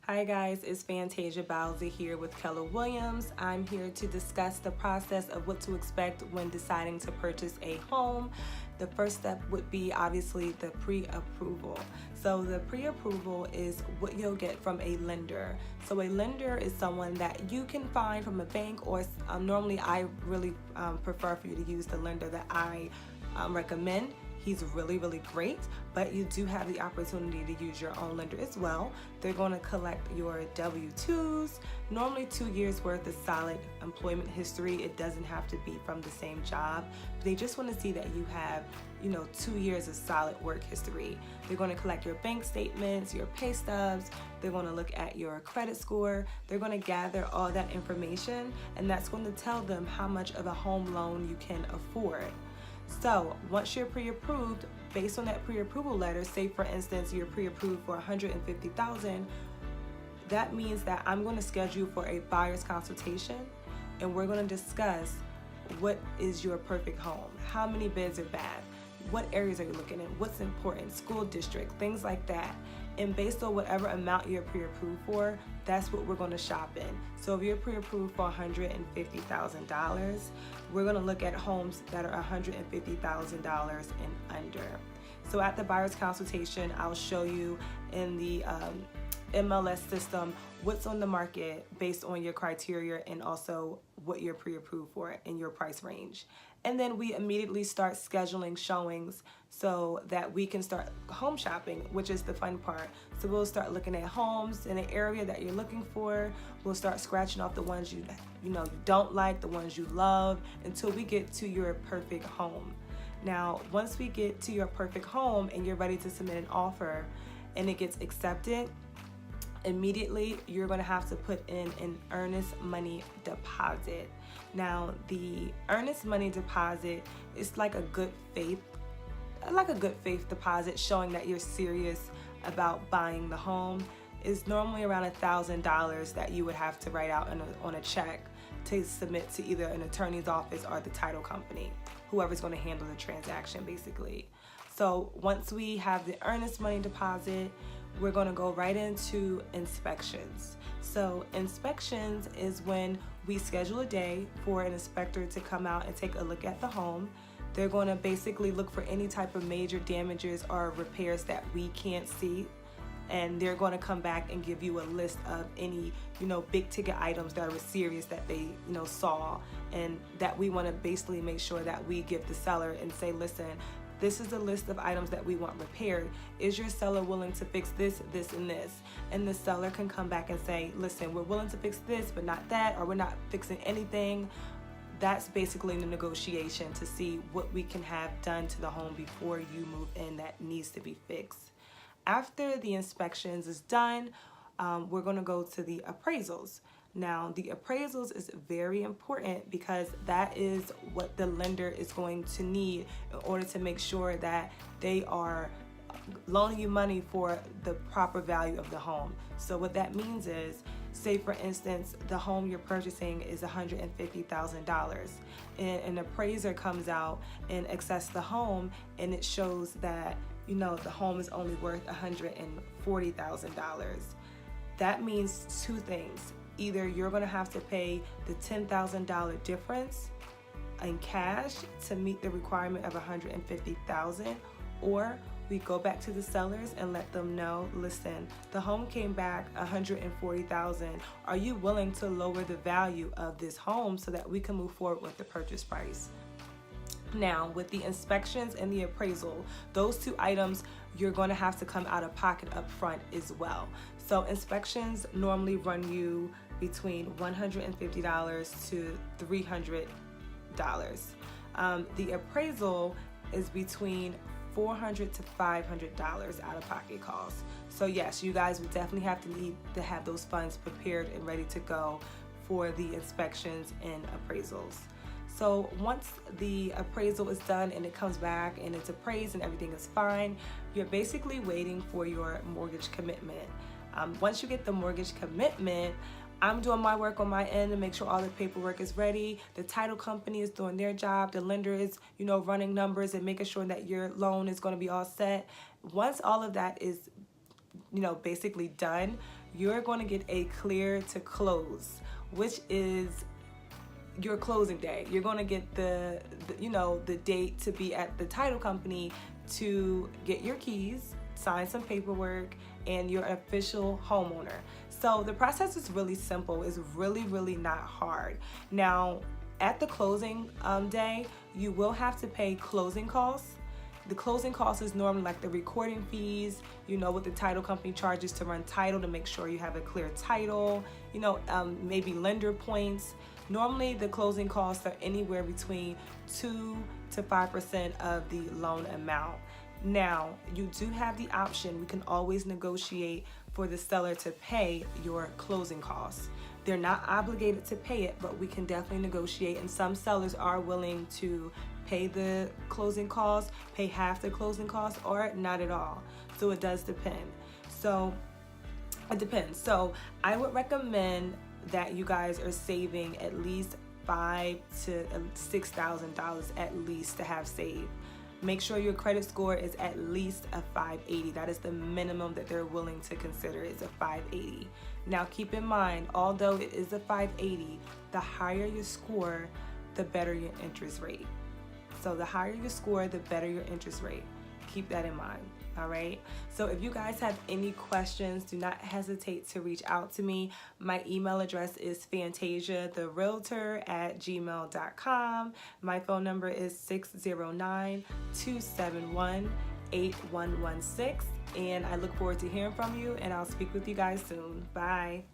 Hi guys, it's Fantasia Bowser here with Keller Williams. I'm here to discuss the process of what to expect when deciding to purchase a home. The first step would be obviously the pre-approval. So the pre-approval is what you'll get from a lender. So a lender is someone that you can find from a bank, or normally I really prefer for you to use the lender that I recommend. He's really, really great, but you do have the opportunity to use your own lender as well. They're going to collect your W-2s, normally 2 years worth of solid employment history. It doesn't have to be from the same job, but they just want to see that you have, 2 years of solid work history. They're going to collect your bank statements, your pay stubs. They're going to look at your credit score. They're going to gather all that information, and that's going to tell them how much of a home loan you can afford. So once you're pre-approved, based on that pre-approval letter, say for instance you're pre-approved for $150,000, that means that I'm going to schedule for a buyer's consultation, and we're going to discuss what is your perfect home, how many beds or bath, what areas are you looking at, what's important, school district, things like that. And based on whatever amount you're pre-approved for, that's what we're going to shop in. So if you're pre-approved for $150,000, we're going to look at homes that are $150,000 and under. So at the buyer's consultation, I'll show you in the MLS system what's on the market based on your criteria and also what you're pre-approved for in your price range. And then we immediately start scheduling showings so that we can start home shopping, which is the fun part. So we'll start looking at homes in an area that you're looking for. We'll start scratching off the ones you don't like, the ones you love, until we get to your perfect home. Now, once we get to your perfect home and you're ready to submit an offer and it gets accepted, immediately you're going to have to put in an earnest money deposit. Now, the earnest money deposit is like a good faith deposit, showing that you're serious about buying the home. Is normally around $1,000 that you would have to write out on a check to submit to either an attorney's office or the title company, whoever's going to handle the transaction basically. So once we have the earnest money deposit, we're going to go right into inspections. So inspections is when we schedule a day for an inspector to come out and take a look at the home. They're going to basically look for any type of major damages or repairs that we can't see, and they're going to come back and give you a list of any big ticket items that were serious that they saw, and that we want to basically make sure that we give the seller and say, listen, this is a list of items that we want repaired. Is your seller willing to fix this, this, and this? And the seller can come back and say, listen, we're willing to fix this, but not that, or we're not fixing anything. That's basically the negotiation to see what we can have done to the home before you move in that needs to be fixed. After the inspections is done, we're going to go to the appraisals. Now, the appraisals is very important because that is what the lender is going to need in order to make sure that they are loaning you money for the proper value of the home. So what that means is, say for instance, the home you're purchasing is $150,000, and an appraiser comes out and assesses the home, and it shows that the home is only worth $140,000. That means two things. Either you're going to have to pay the $10,000 difference in cash to meet the requirement of $150,000, or we go back to the sellers and let them know, listen, the home came back $140,000. Are you willing to lower the value of this home so that we can move forward with the purchase price? Now, with the inspections and the appraisal, those two items you're going to have to come out of pocket up front as well. So inspections normally run you between $150 to $300. The appraisal is between $400 to $500 out of pocket costs. So yes, you guys would definitely need to have those funds prepared and ready to go for the inspections and appraisals. So once the appraisal is done and it comes back and it's appraised and everything is fine, you're basically waiting for your mortgage commitment. Once you get the mortgage commitment, I'm doing my work on my end to make sure all the paperwork is ready. The title company is doing their job. The lender is, running numbers and making sure that your loan is going to be all set. Once all of that is, basically done, you're going to get a clear to close, which is your closing day. You're going to get the date to be at the title company to get your keys, sign some paperwork, and you're an official homeowner. So the process is really simple. It's really not hard. Now, at the closing day, you will have to pay closing costs. The closing cost is normally like the recording fees, what the title company charges to run title to make sure you have a clear title, maybe lender points. Normally the closing costs are anywhere between 2 to 5% of the loan amount. Now, you do have the option, we can always negotiate for the seller to pay your closing costs. They're not obligated to pay it, but we can definitely negotiate, and some sellers are willing to pay the closing costs, pay half the closing costs, or not at all. So it does depend. So it depends. So I would recommend that you guys are saving at least $5,000 to $6,000 at least to have saved. Make sure your credit score is at least a 580. That is the minimum that they're willing to consider, is a 580. Now keep in mind, although it is a 580, the higher your score, the better your interest rate. So the higher your score, the better your interest rate. Keep that in mind. All right. So if you guys have any questions, do not hesitate to reach out to me. My email address is fantasiatherealtor@gmail.com. My phone number is 609-271-8116. And I look forward to hearing from you, and I'll speak with you guys soon. Bye.